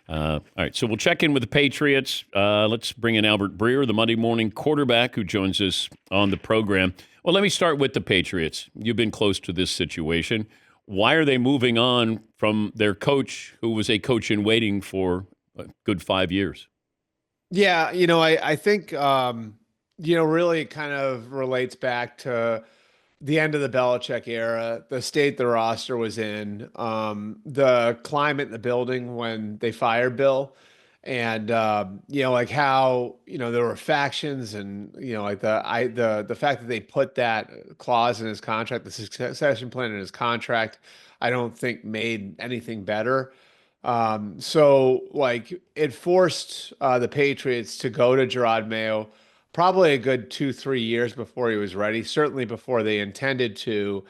All right, so we'll check in with the Patriots. Let's bring in Albert Breer, the Monday morning quarterback who joins us on the program. Well, let me start with the Patriots. You've been close to this situation. Why are they moving on from their coach, who was a coach in waiting for a good 5 years? Yeah, I think really it kind of relates back to the end of the Belichick era, the state the roster was in, the climate in the building when they fired Bill, and like how there were factions, and like the fact that they put that clause in his contract, the succession plan in his contract, I don't think made anything better. So like it forced the Patriots to go to Gerard Mayo probably a good 2, 3 years before he was ready, certainly before they intended to.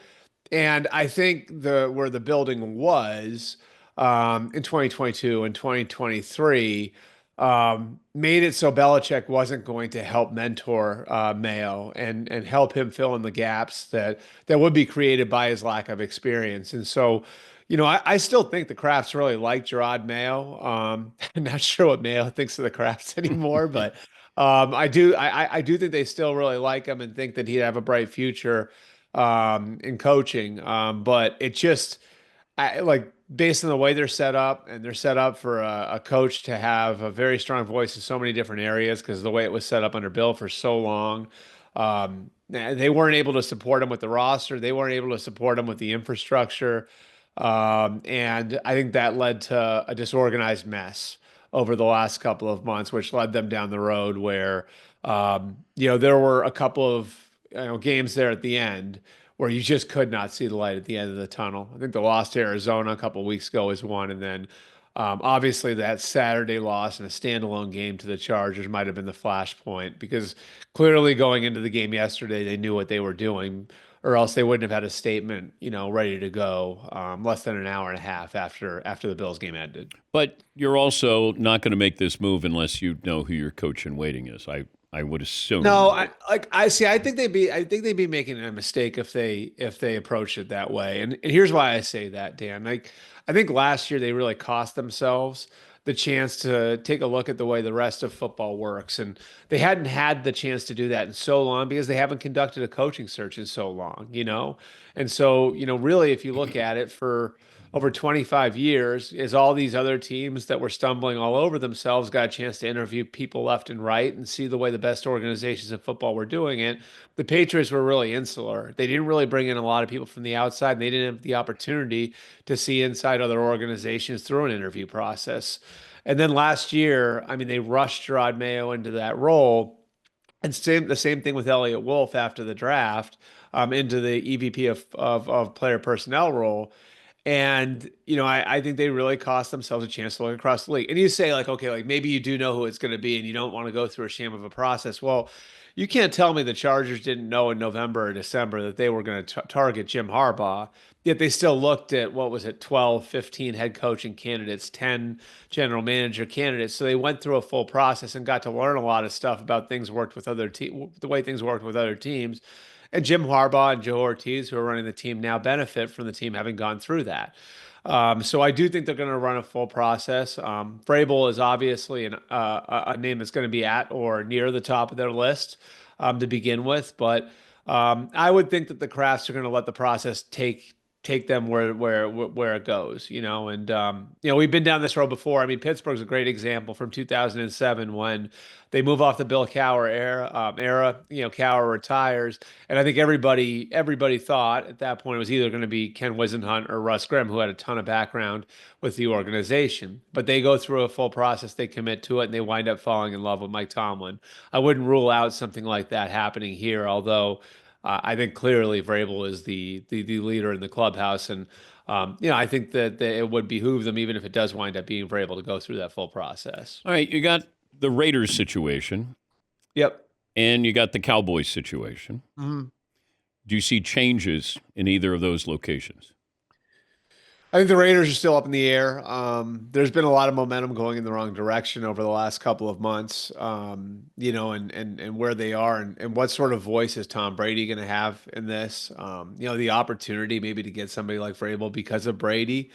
And I think the where the building was in 2022 and 2023 made it so Belichick wasn't going to help mentor Mayo and help him fill in the gaps that would be created by his lack of experience. And so, I still think the Crafts really like Gerard Mayo. I'm not sure what Mayo thinks of the Crafts anymore, but I do think they still really like him and think that he'd have a bright future in coaching. But it just like based on the way they're set up, and they're set up for a coach to have a very strong voice in so many different areas because the way it was set up under Bill for so long. They weren't able to support him with the roster. They weren't able to support him with the infrastructure. And I think that led to a disorganized mess over the last couple of months, which led them down the road where, there were a couple of, games there at the end where you just could not see the light at the end of the tunnel. I think the loss to Arizona a couple of weeks ago is one, and then obviously that Saturday loss in a standalone game to the Chargers might have been the flashpoint because clearly going into the game yesterday they knew what they were doing, or else they wouldn't have had a statement, ready to go less than an hour and a half after the Bills game ended. But you're also not going to make this move unless you know who your coach in waiting is. I would No, assume. I see. I think they'd be making a mistake if they approached it that way. And here's why I say that, Dan. Like I think last year they really cost themselves the chance to take a look at the way the rest of football works. And they hadn't had the chance to do that in so long because they haven't conducted a coaching search in so long. And so, really if you look at it for over 25 years, is all these other teams that were stumbling all over themselves got a chance to interview people left and right and see the way the best organizations in football were doing it. The Patriots were really insular. They didn't really bring in a lot of people from the outside, and they didn't have the opportunity to see inside other organizations through an interview process. And then last year, I mean, they rushed Gerard Mayo into that role. And the same thing with Elliott Wolf after the draft into the EVP of player personnel role. And, I think they really cost themselves a chance to look across the league. And you say, like, okay, like maybe you do know who it's going to be and you don't want to go through a sham of a process. Well, you can't tell me the Chargers didn't know in November or December that they were going to target Jim Harbaugh, yet they still looked at, what was it, 12, 15 head coaching candidates, 10 general manager candidates. So they went through a full process and got to learn a lot of stuff about things worked with other the way things worked with other teams. And Jim Harbaugh and Joe Ortiz, who are running the team now, benefit from the team having gone through that. So I do think they're going to run a full process. Vrabel is obviously a name that's going to be at or near the top of their list to begin with, but I would think that the Crafts are going to let the process take them where it goes, and we've been down this road before. I mean, Pittsburgh's a great example from 2007 when they move off the Bill Cowher era. Cowher retires, and I think everybody thought at that point it was either going to be Ken Wisenhunt or Russ Grimm, who had a ton of background with the organization. But they go through a full process, they commit to it, and they wind up falling in love with Mike Tomlin. I wouldn't rule out something like that happening here, although I think clearly Vrabel is the leader in the clubhouse, and I think that it would behoove them, even if it does wind up being Vrabel, to go through that full process. All right, you got the Raiders situation Yep. and you got the Cowboys situation. Mhm. Do you see changes in either of those locations? I think the Raiders are still up in the air. There's been a lot of momentum going in the wrong direction over the last couple of months, and where they are, and what sort of voice is Tom Brady going to have in this? The opportunity maybe to get somebody like Vrabel because of Brady.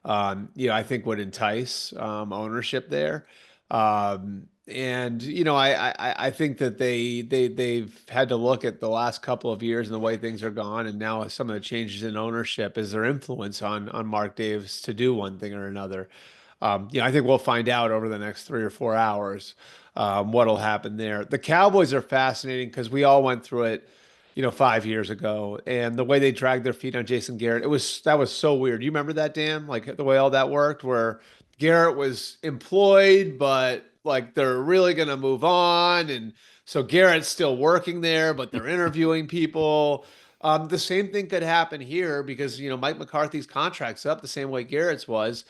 I think would entice ownership there. And I think that they've had to look at the last couple of years and the way things are gone, and now some of the changes in ownership is their influence on Mark Davis to do one thing or another. I think we'll find out over the next 3 or 4 hours what'll happen there. The Cowboys are fascinating because we all went through it, 5 years ago, and the way they dragged their feet on Jason Garrett, that was so weird. You remember that, Dan? Like the way all that worked, where Garrett was employed, but like they're really gonna move on, and so Garrett's still working there, but they're interviewing people. The same thing could happen here because Mike McCarthy's contract's up the same way Garrett's was.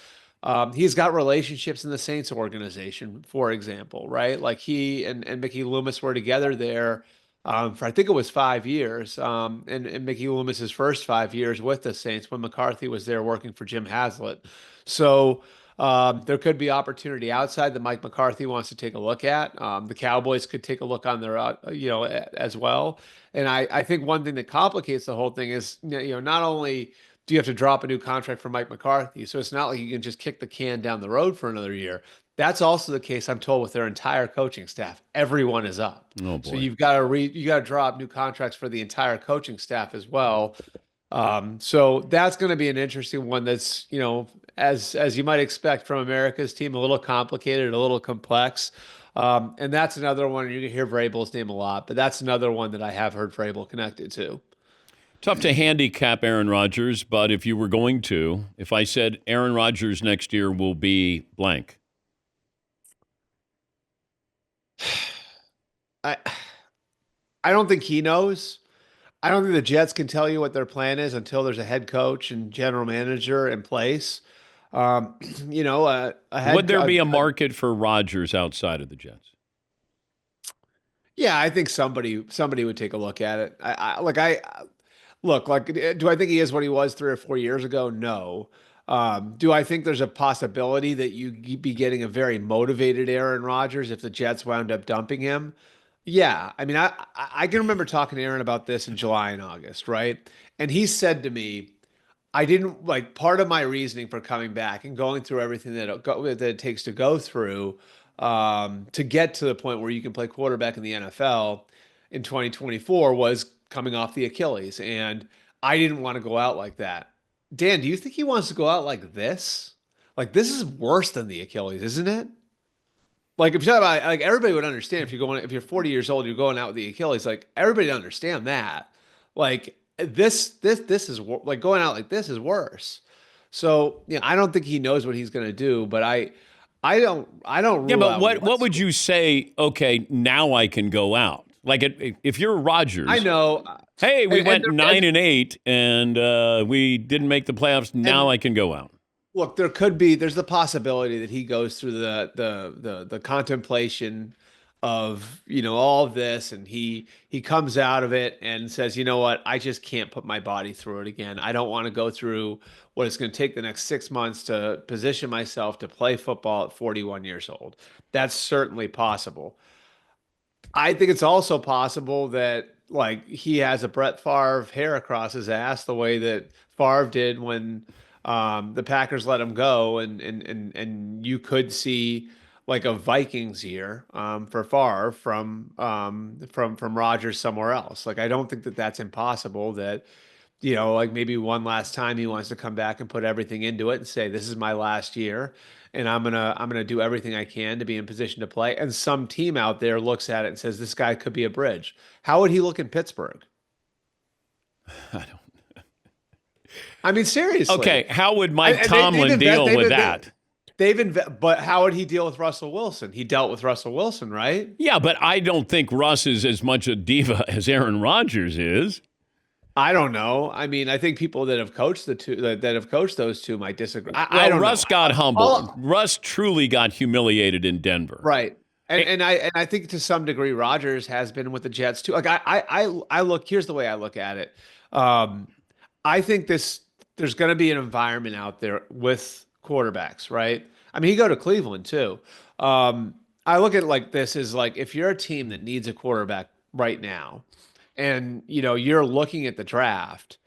He's got relationships in the Saints organization, for example, right? Like he and Mickey Loomis were together there for I think it was 5 years. And Mickey Loomis's first 5 years with the Saints when McCarthy was there working for Jim Haslett. So there could be opportunity outside that Mike McCarthy wants to take a look at. The Cowboys could take a look on their, as well. And I think one thing that complicates the whole thing is, not only do you have to drop a new contract for Mike McCarthy? So it's not like you can just kick the can down the road for another year. That's also the case, I'm told, with their entire coaching staff. Everyone is up. Oh So boy. you got to draw up new contracts for the entire coaching staff as well. So that's going to be an interesting one. That's as you might expect from America's team, a little complicated, a little complex. And that's another one. You can hear Vrabel's name a lot, but that's another one that I have heard Vrabel connected to. Tough to handicap Aaron Rodgers, but if you were going to, if I said Aaron Rodgers next year will be blank, I I don't think he knows. I don't think the Jets can tell you what their plan is until there's a head coach and general manager in place. Um, a would head, there be a market for Rodgers outside of the Jets? yeah, I think somebody would take a look at it. I look like, do I think he is what he was 3 or 4 years ago? No. Do I think there's a possibility that you'd be getting a very motivated Aaron Rodgers if the Jets wound up dumping him? Yeah, I mean, I can remember talking to Aaron about this in July and August, right? And he said to me, I didn't like part of my reasoning for coming back and going through everything that it takes to go through to get to the point where you can play quarterback in the NFL in 2024 was coming off the Achilles, and I didn't want to go out like that. Dan, do you think he wants to go out like this? Like this is worse than the Achilles, isn't it? Like if you're talking about like everybody would understand if you're 40 years old, you're going out with the Achilles, like everybody would understand that. Like this is like going out like this is worse. So, I don't think he knows what he's going to do, but I don't Yeah, rule but out what would you say? Okay, now I can go out. Like if you're I Rodgers, know hey, we and went 9-8 and we didn't make the playoffs. Now and I can go out. look, there's the possibility that he goes through the contemplation of, all of this, and he comes out of it and says, you know what, I just can't put my body through it again. I don't want to go through what it's going to take the next 6 months to position myself to play football at 41 years old. That's certainly possible. I think it's also possible that like he has a Brett Favre hair across his ass the way that Favre did when the Packers let him go, and you could see like a Vikings year for Favre from Rodgers somewhere else. Like I don't think that that's impossible. That like maybe one last time he wants to come back and put everything into it and say, this is my last year and I'm gonna do everything I can to be in position to play. And some team out there looks at it and says, this guy could be a bridge. How would he look in Pittsburgh? I don't. I mean, seriously. Okay, how would I, Mike and they've Tomlin invest, deal with that? but how would he deal with Russell Wilson? He dealt with Russell Wilson, right? Yeah, but I don't think Russ is as much a diva as Aaron Rodgers is. I don't know. I mean, I think people that have coached that have coached those two might disagree. I Well, don't know. Russ got humbled. All, Russ truly got humiliated in Denver. Right. And Eh, and I think to some degree Rodgers has been with the Jets too. Like I look, here's the way I look at it. Um I think there's going to be an environment out there with quarterbacks, right? I mean, you go to Cleveland too. I look at it like this is like if you're a team that needs a quarterback right now and you're looking at the draft,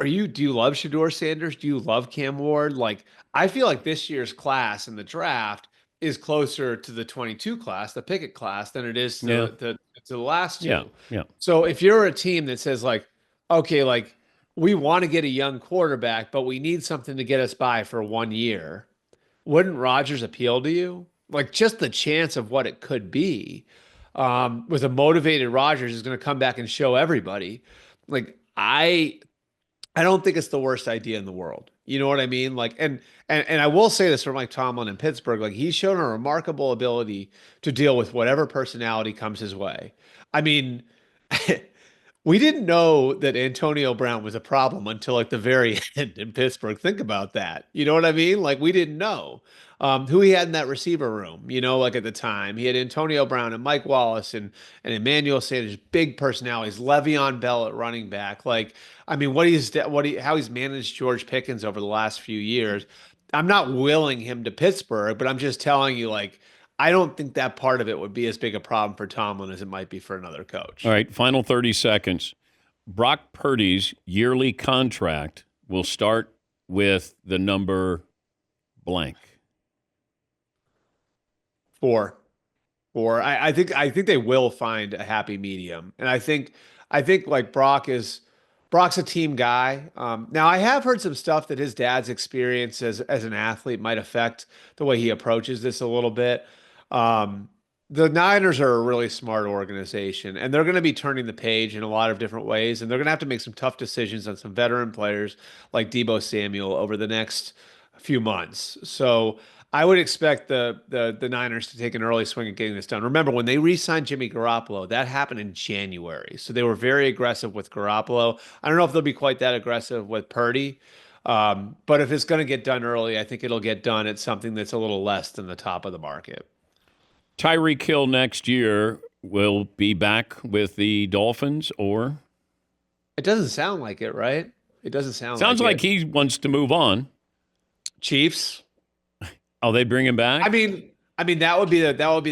do you love Shador Sanders? Do you love Cam Ward? Like, I feel like this year's class in the draft is closer to the 22 class, the Pickett class, than it is Yeah, to the last yeah, two. yeah. So if you're a team that says like, okay, like we want to get a young quarterback, but we need something to get us by for 1 year, wouldn't Rodgers appeal to you? Like just the chance of what it could be, with a motivated Rodgers is going to come back and show everybody. Like I don't think it's the worst idea in the world. You know what I mean? Like, and I will say this for Mike Tomlin in Pittsburgh. Like, he's shown a remarkable ability to deal with whatever personality comes his way. I mean, we didn't know that Antonio Brown was a problem until like the very end in Pittsburgh. Think about that. You know what I mean? Like, we didn't know who he had in that receiver room. You know, like at the time, he had Antonio Brown and Mike Wallace and Emmanuel Sanders, big personalities. Le'Veon Bell at running back. Like, I mean, how he's managed George Pickens over the last few years. I'm not willing him to Pittsburgh, but I'm just telling you, like, I don't think that part of it would be as big a problem for Tomlin as it might be for another All coach. right, final 30 seconds. Brock Purdy's yearly contract will start with the number blank. Four. Or I think they will find a happy medium, and I think like Brock's a team guy. Now I have heard some stuff that his dad's experience as an athlete might affect the way he approaches this a little bit. Um, the Niners are a really smart organization, and they're going to be turning the page in a lot of different ways, and they're going to have to make some tough decisions on some veteran players like Debo Samuel over the next few months. So. I would expect the Niners to take an early swing at getting this done. Remember, when they re-signed Jimmy Garoppolo, that happened in January. So they were very aggressive with Garoppolo. I don't know if they'll be quite that aggressive with Purdy. But if it's going to get done early, I think it'll get done at something that's a little less than the top of the market. Tyreek Hill next year will be back with the Dolphins, or It doesn't sound like it, right? It doesn't sound sounds like like it. he wants to move on. Chiefs. Oh, they bring him back? I mean that would be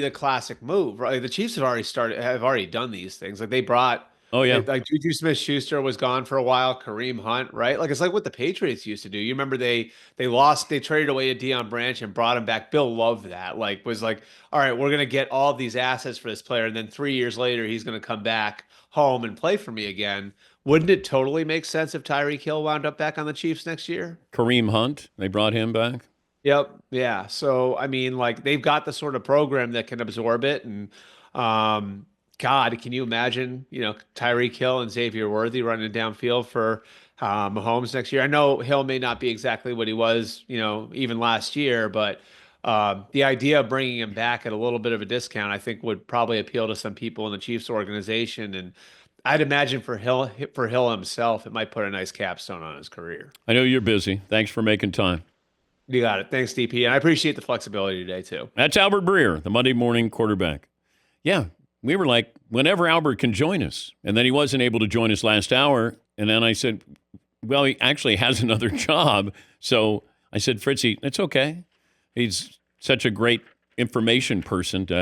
the classic move, right? The Chiefs have already done these things. Like they brought Oh, yeah. like Juju Smith-Schuster was gone for a while, Kareem Hunt, right? Like it's like what the Patriots used to do. You remember they traded away to Deion Branch and brought him back. Bill loved that. Like was like, all right, we're gonna get all of these assets for this player, and then 3 years later he's gonna come back home and play for me again. Wouldn't it totally make sense if Tyreek Hill wound up back on the Chiefs next year? Kareem Hunt, they brought him back. Yep. Yeah. So I mean, like they've got the sort of program that can absorb it. And God, can you imagine, Tyreek Hill and Xavier Worthy running downfield for Mahomes next year? I know Hill may not be exactly what he was, even last year, but the idea of bringing him back at a little bit of a discount, I think, would probably appeal to some people in the Chiefs organization. And I'd imagine for Hill himself, it might put a nice capstone on his career. I know you're busy. Thanks for making time. You got it. Thanks, DP. And I appreciate the flexibility today, too. That's Albert Breer, the Monday morning quarterback. Yeah, we were like, whenever Albert can join us. And then he wasn't able to join us last hour. And then I said, well, he actually has another job. So I said, Fritzy, it's okay. He's such a great information person to